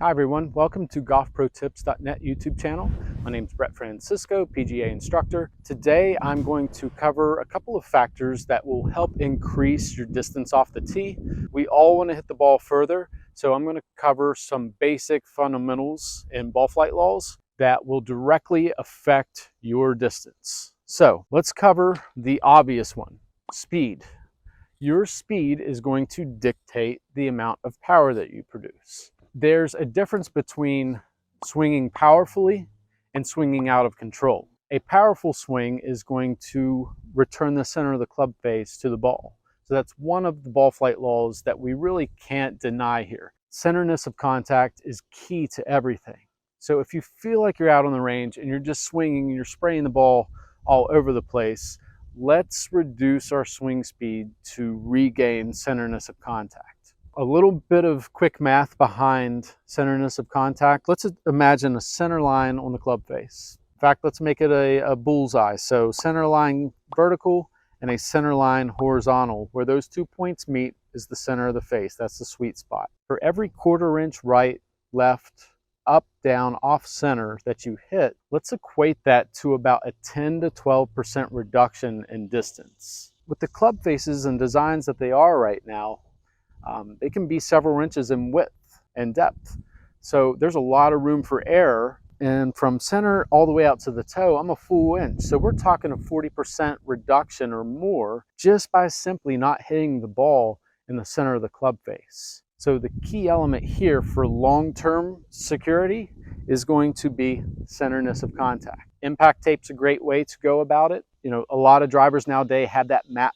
Hi everyone, welcome to golfprotips.net YouTube channel. My name is Brett Francisco, PGA instructor. Today I'm going to cover a couple of factors that will help increase your distance off the tee. We all want to hit the ball further, so I'm going to cover some basic fundamentals in ball flight laws that will directly affect your distance. So let's cover the obvious one, speed. Your speed is going to dictate the amount of power that you produce. There's a difference between swinging powerfully and swinging out of control. A powerful swing is going to return the center of the club face to the ball. So that's one of the ball flight laws that we really can't deny here. Centerness of contact is key to everything. So if you feel like you're out on the range and you're just swinging and you're spraying the ball all over the place, let's reduce our swing speed to regain centerness of contact. A little bit of quick math behind centerness of contact. Let's imagine a center line on the club face. In fact, let's make it a bullseye. So center line vertical and a center line horizontal. Where those 2 points meet is the center of the face. That's the sweet spot. For every quarter inch right, left, up, down, off center that you hit, let's equate that to about a 10 to 12% reduction in distance. With the club faces and designs that they are right now, they can be several inches in width and depth. So there's a lot of room for error. And from center all the way out to the toe, I'm a full inch. So we're talking a 40% reduction or more just by simply not hitting the ball in the center of the club face. So the key element here for long-term security is going to be centerness of contact. Impact tape's a great way to go about it. You know, a lot of drivers nowadays have that matte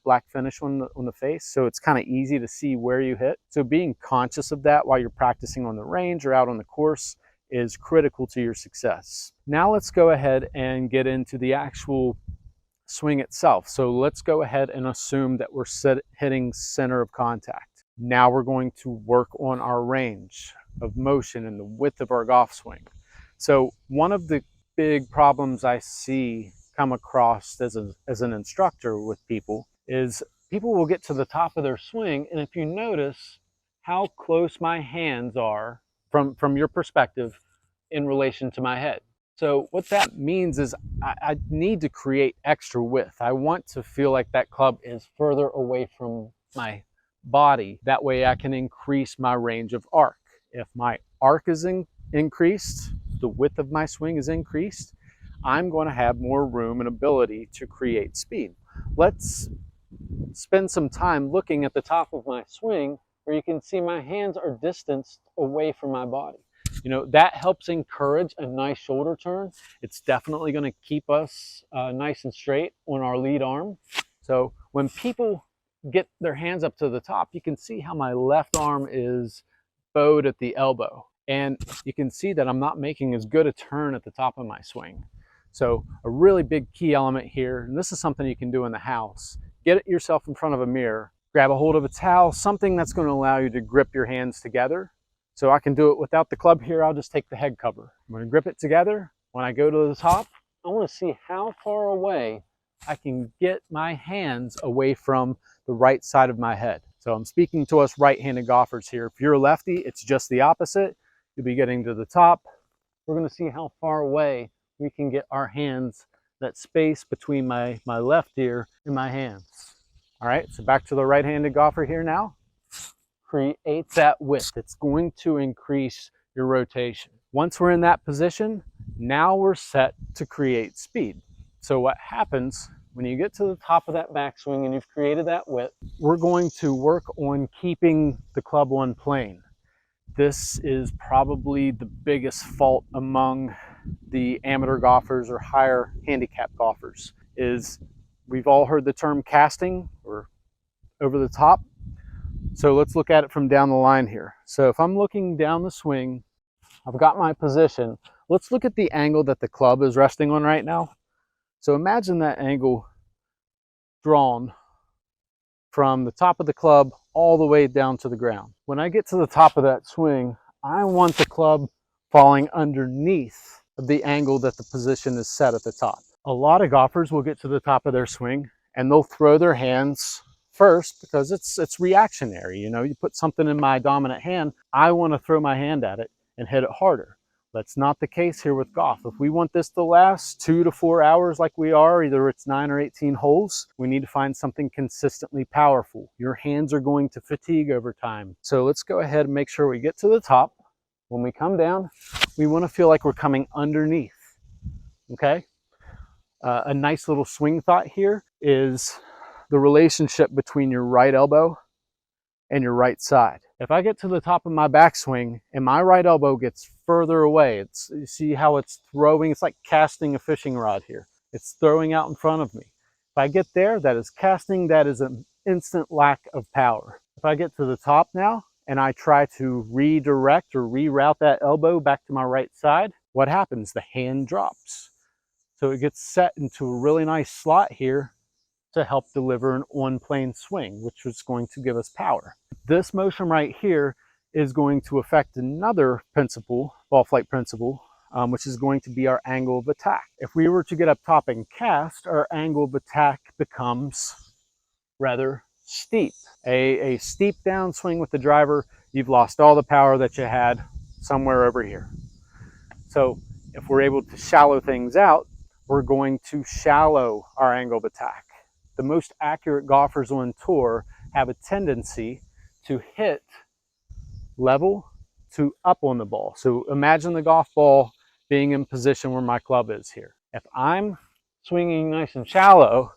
black finish on the face, so it's kind of easy to see where you hit. So being conscious of that while you're practicing on the range or out on the course is critical to your success. Now let's go ahead and get into the actual swing itself. So let's go ahead and assume that we're hitting center of contact. Now we're going to work on our range of motion and the width of our golf swing. So one of the big problems I see come across as an instructor with people is people will get to the top of their swing, and if you notice how close my hands are from your perspective in relation to my head. So what that means is I need to create extra width. I want to feel like that club is further away from my body. That way I can increase my range of arc. If my arc is increased, the width of my swing is increased, I'm going to have more room and ability to create speed. Let's spend some time looking at the top of my swing where you can see my hands are distanced away from my body. You know, that helps encourage a nice shoulder turn. It's definitely going to keep us nice and straight on our lead arm. So when people get their hands up to the top, you can see how my left arm is bowed at the elbow. And you can see that I'm not making as good a turn at the top of my swing. So a really big key element here, and this is something you can do in the house, get yourself in front of a mirror, grab a hold of a towel, something that's going to allow you to grip your hands together. So I can do it without the club here. I'll just take the head cover. I'm going to grip it together. When I go to the top, I want to see how far away I can get my hands away from the right side of my head. So I'm speaking to us right-handed golfers here. If you're a lefty, it's just the opposite. You'll be getting to the top. We're going to see how far away we can get our hands, that space between my left ear and my hands. All right, so back to the right-handed golfer here now. Create that width. It's going to increase your rotation. Once we're in that position, now we're set to create speed. So what happens when you get to the top of that backswing and you've created that width, we're going to work on keeping the club on plane. This is probably the biggest fault among the amateur golfers or higher handicap golfers is we've all heard the term casting or over the top. So let's look at it from down the line here. So if I'm looking down the swing, I've got my position. Let's look at the angle that the club is resting on right now. So imagine that angle drawn from the top of the club all the way down to the ground. When I get to the top of that swing, I want the club falling underneath the angle that the position is set at the top. A lot of golfers will get to the top of their swing and they'll throw their hands first because it's reactionary. You know, you put something in my dominant hand, I want to throw my hand at it and hit it harder. That's not the case here with golf. If we want this to last 2 to 4 hours like we are, either it's 9 or 18 holes, we need to find something consistently powerful. Your hands are going to fatigue over time. So let's go ahead and make sure we get to the top. When we come down, we want to feel like we're coming underneath, okay? A nice little swing thought here is the relationship between your right elbow and your right side. If I get to the top of my backswing and my right elbow gets further away, you see how it's throwing, it's like casting a fishing rod here. It's throwing out in front of me. If I get there, that is casting, that is an instant lack of power. If I get to the top now and I try to redirect or reroute that elbow back to my right side, what happens? The hand drops. So it gets set into a really nice slot here to help deliver an on-plane swing, which is going to give us power. This motion right here is going to affect another principle, ball flight principle, which is going to be our angle of attack. If we were to get up top and cast, our angle of attack becomes rather steep. A steep downswing with the driver, you've lost all the power that you had somewhere over here. So if we're able to shallow things out, we're going to shallow our angle of attack. The most accurate golfers on tour have a tendency to hit level to up on the ball. So imagine the golf ball being in position where my club is here. If I'm swinging nice and shallow,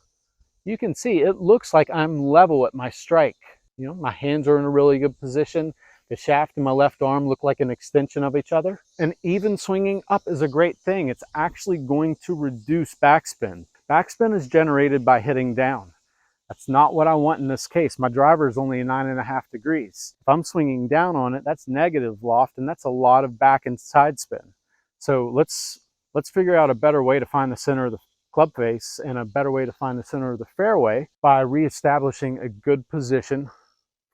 you can see it looks like I'm level at my strike. You know, my hands are in a really good position. The shaft and my left arm look like an extension of each other. And even swinging up is a great thing. It's actually going to reduce backspin. Backspin is generated by hitting down. That's not what I want in this case. My driver is only 9.5 degrees. If I'm swinging down on it, that's negative loft, and that's a lot of back and side spin. So let's figure out a better way to find the center of the club face and a better way to find the center of the fairway by reestablishing a good position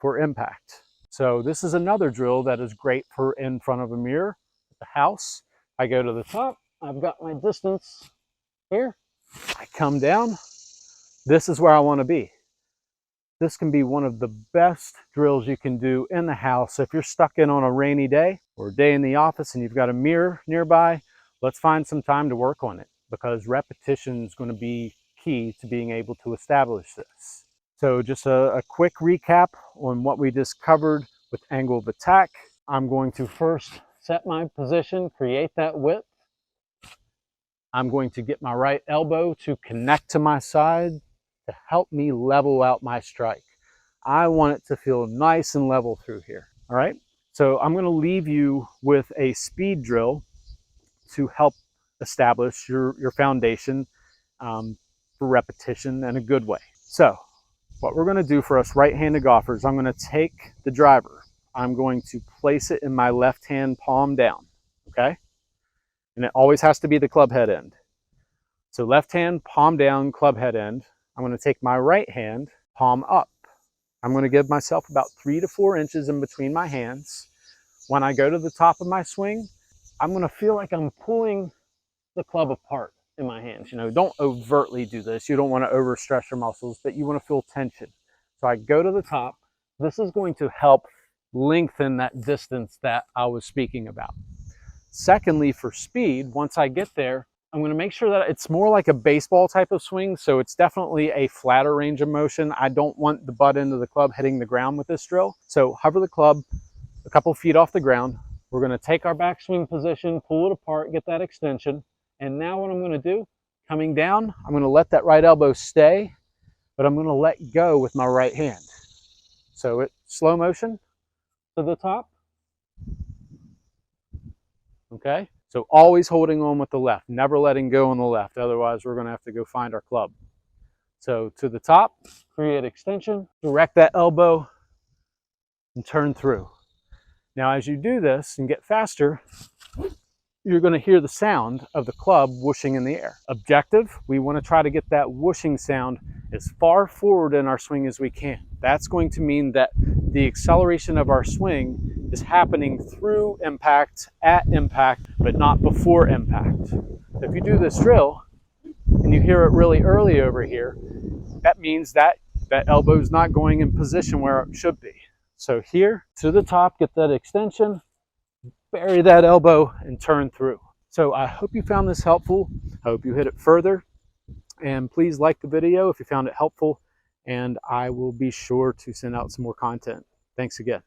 for impact. So this is another drill that is great for in front of a mirror at the house. I go to the top, I've got my distance here. I come down, this is where I want to be. This can be one of the best drills you can do in the house. If you're stuck in on a rainy day or a day in the office and you've got a mirror nearby, let's find some time to work on it because repetition is going to be key to being able to establish this. So just a quick recap on what we just covered with angle of attack. I'm going to first set my position, create that width. I'm going to get my right elbow to connect to my side to help me level out my strike. I want it to feel nice and level through here, all right? So I'm gonna leave you with a speed drill to help establish your foundation for repetition in a good way. So what we're gonna do for us right-handed golfers, I'm gonna take the driver. I'm going to place it in my left hand palm down, okay? And it always has to be the club head end. So left hand, palm down, club head end. I'm going to take my right hand, palm up. I'm going to give myself about 3 to 4 inches in between my hands. When I go to the top of my swing, I'm going to feel like I'm pulling the club apart in my hands. You know, don't overtly do this. You don't want to overstress your muscles, but you want to feel tension. So I go to the top. This is going to help lengthen that distance that I was speaking about. Secondly, for speed, once I get there, I'm going to make sure that it's more like a baseball type of swing, so it's definitely a flatter range of motion. I don't want the butt end of the club hitting the ground with this drill. So hover the club a couple feet off the ground. We're going to take our backswing position, pull it apart, get that extension. And now what I'm going to do, coming down, I'm going to let that right elbow stay, but I'm going to let go with my right hand. So it's slow motion to the top. Okay, so always holding on with the left, never letting go on the left. Otherwise, we're going to have to go find our club. So to the top, create extension, direct that elbow, and turn through. Now, as you do this and get faster, you're going to hear the sound of the club whooshing in the air. Objective, we want to try to get that whooshing sound as far forward in our swing as we can. That's going to mean that the acceleration of our swing is happening through impact, at impact, but not before impact. So if you do this drill and you hear it really early over here, that means that that elbow's not going in position where it should be. So here to the top, get that extension, bury that elbow and turn through. So I hope you found this helpful. I hope you hit it further, and please like the video if you found it helpful, and I will be sure to send out some more content. Thanks again.